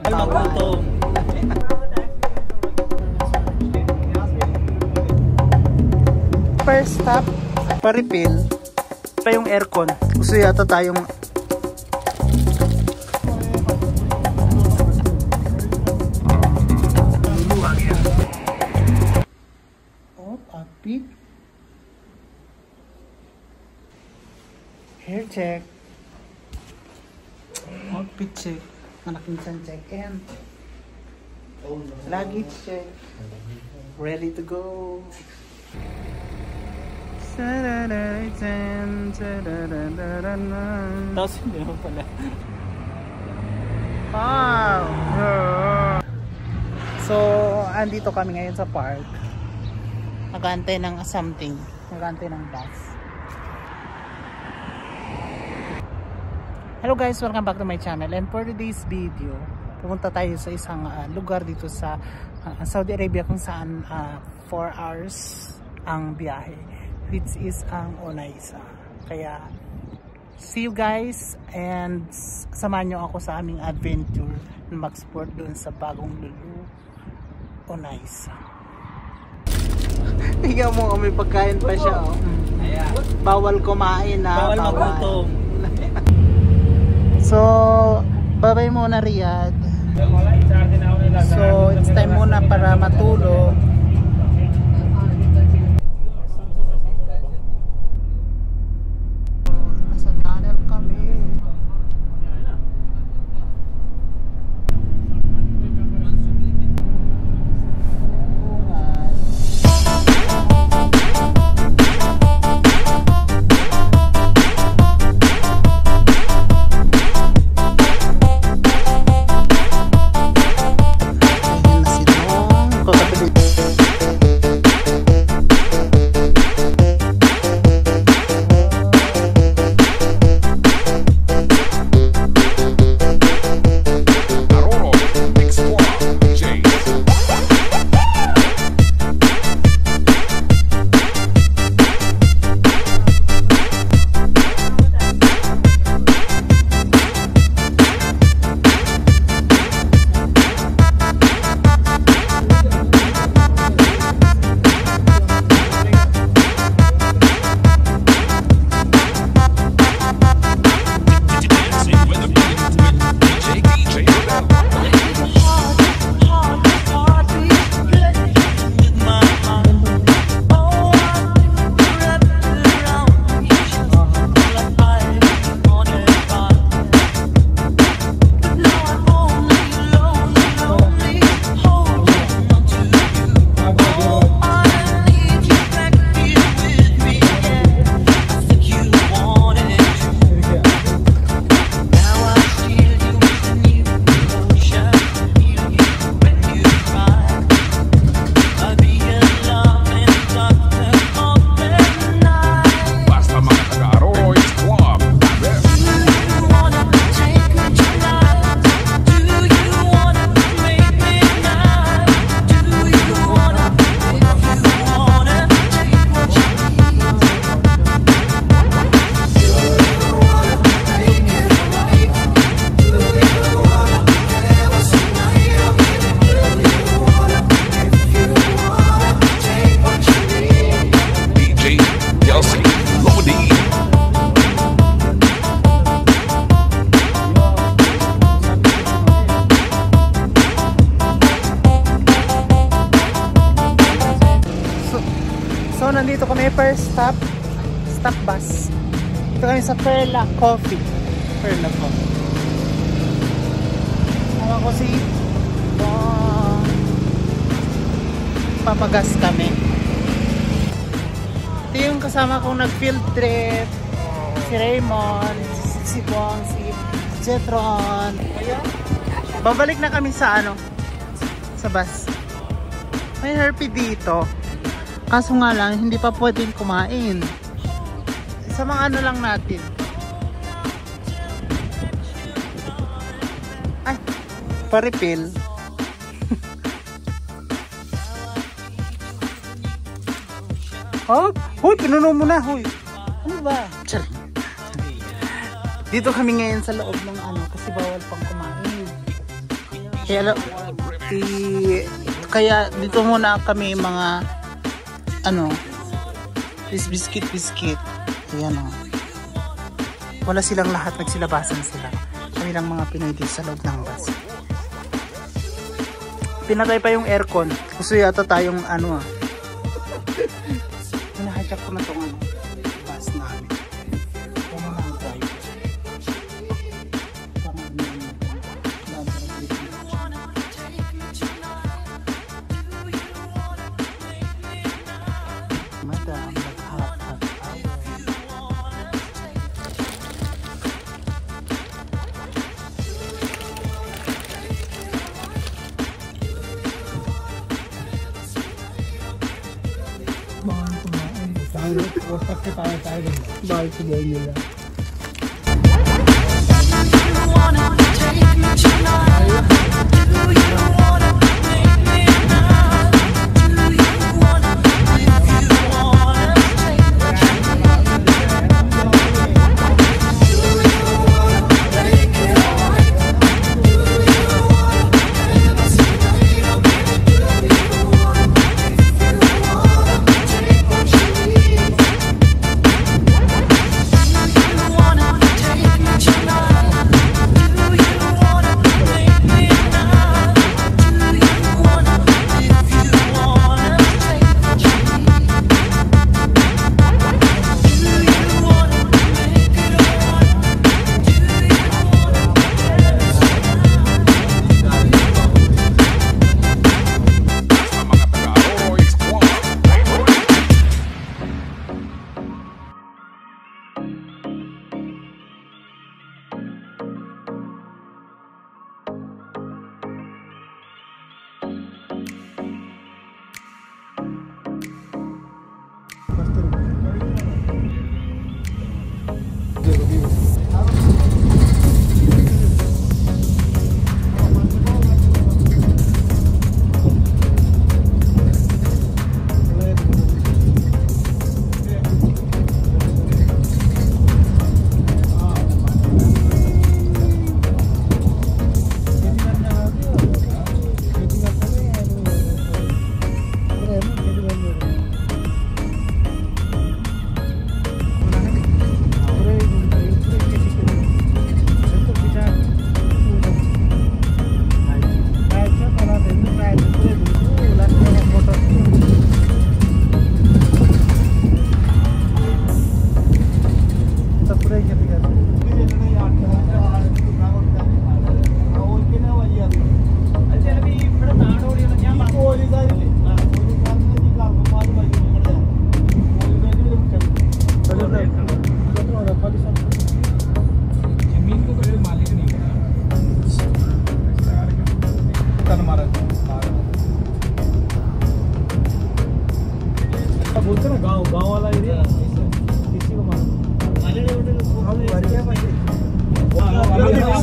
Magutom. First stop, pa-refill. Pa yung aircon. Gusto yata tayong papi. Hair check. Outfit check. Anak-insan check. And luggage check. Ready to go. Tapos hindi mo pala. Wow! So, andito kami ngayon sa park. Nag-aantay ng something. Nag-aantay ng bus. Hello guys! Welcome back to my channel. And for today's video, pumunta tayo sa isang lugar dito sa Saudi Arabia kung saan 4 hours ang biyahe, which is ang Onaisa. Kaya see you guys and samahan nyo ako sa aming adventure na mag-sport doon sa bagong Lulu Onaisa. Tingnan mo, may pagkain pa siya. Oh. Bawal kumain na. Bawal magutom. So babay muna Riyadh. So it's time muna para matulog. So nandito kami, first stop bus. Dito kami sa Perla Coffee. Perla Coffee. Awa ko si papagas kami. Ito yung kasama kong nag-field trip. Si Raymond, si Bong, si Jetron. Babalik na kami sa sa bus. May Herpy dito. Kaso nga lang, hindi pa pwedeng kumain. Sa mga lang natin. Ay, pa-refill. Oh, huy, pinuno mo na, huy. Ano ba? Charing. Dito kami ngayon sa loob ng kasi bawal pang kumain. Kaya dito muna kami mga biscuit. Ayan o. Wala silang lahat, nagsilabasan sila. Kami lang mga Pinoy dito sa loob ng bus. Pinatay pa yung aircon. Gusto yata tayong hinahijack ko na itong bus namin. Kung mga driver. Madam, naghahat-hat away. Bahal ko nila.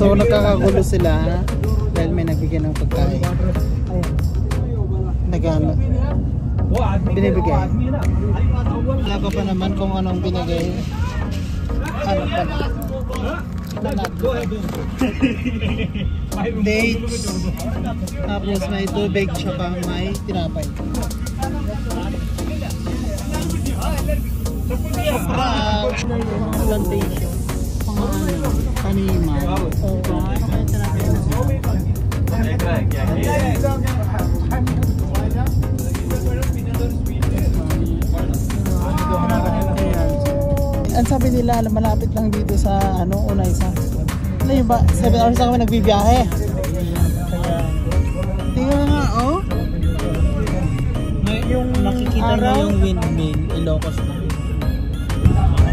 So nakakagulo sila dahil may nagbigay ng pagkain. Nagano binibigay. Wala pa naman kung anong binigay. Ano pa na? Dates. Tapos may tubig tsaka may tinapay. Plantation. Kanima. Ang sabi nila malapit lang dito sa Unaysa. Ano yun ba? 7 hours na kami nagbibiyahe. Tingnan nga yung nakikita mo yung windmill Ilocos na.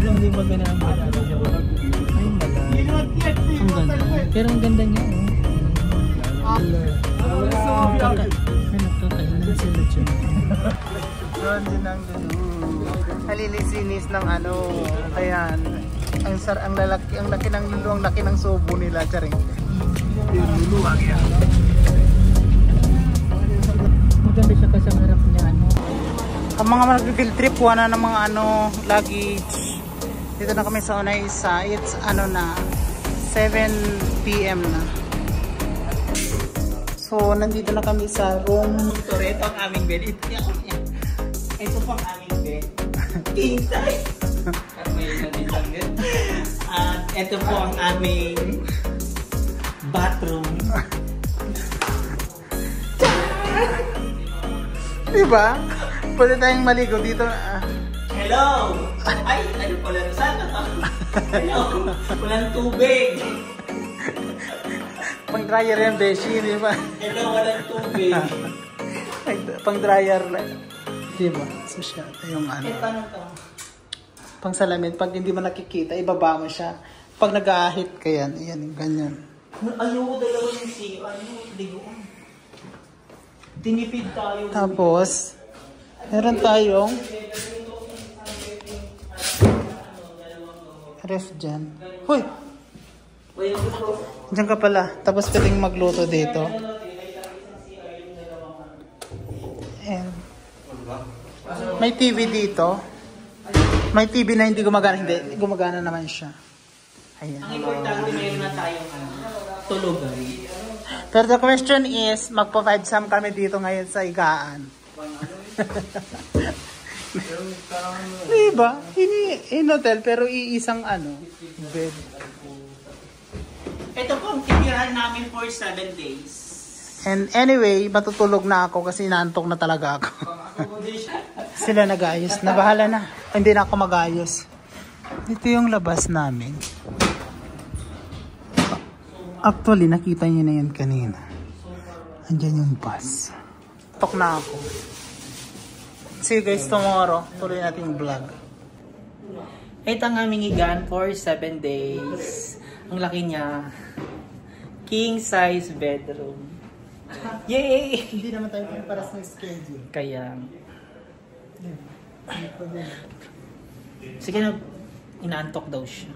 Alam din ba ganun ang ganda. Pero ang ganda niya may nagkakainan sila dyan. Doon din ang halilinis ng ayan. Ang laki ng lulu, ang laki ng subo nila, charing. Luluwag yan. Maganda siya kasi ang harap niya Ang mga nag-field trip, wala na mga luggage. Dito na kami sa Unaysa. It's na 7 PM na. So, nandito na kami sa room. So, ito ang aming bed. Ito po ang aming bed. King size. At ito po ang aming bathroom. Diba? Pwede tayong maligo dito. Hello! Ay, ano pala? Saan na to? Hello! Walang tubig. Pang dryer yan, Beshi, di ba? Hello, walang tubig. Pang dryer lang. Di ba? So siya, ito yung ano. Eh, paano to? Pang salamin, pag hindi mo nakikita, ibaba mo siya. Pag nag-aahit ka yan, yan, ganyan. Ayoko dalawa yung siyo. Ligoan. Tinipid tayo. Tapos, meron tayong ref dyan. Hoy! Diyan ka pala. Tapos pwedeng magluto dito. And, may TV dito. May TV na hindi gumagana. Hindi, gumagana naman siya. Ayan. Ang importante, mayroon na tayong tulugan. Pero the question is, magpa-5 sam kami dito ngayon sa Igaan. Diba? In hotel, pero iisang bed. Ito po ang titirahan namin for 7 days. And anyway, matutulog na ako kasi naantok na talaga ako. Sila nag-ayos. Na bahala na. Hindi na ako mag-ayos. Ito yung labas namin. Actually, nakita niyo na yan kanina. Andyan yung bus. Tok na ako. See you guys tomorrow. Tuloy natin yung vlog. Ito ang aming higaan for 7 days. Ang laki niya. King size bedroom. Yay! Hindi naman tayo para sa schedule. Kaya... Sige na, inaantok daw siya.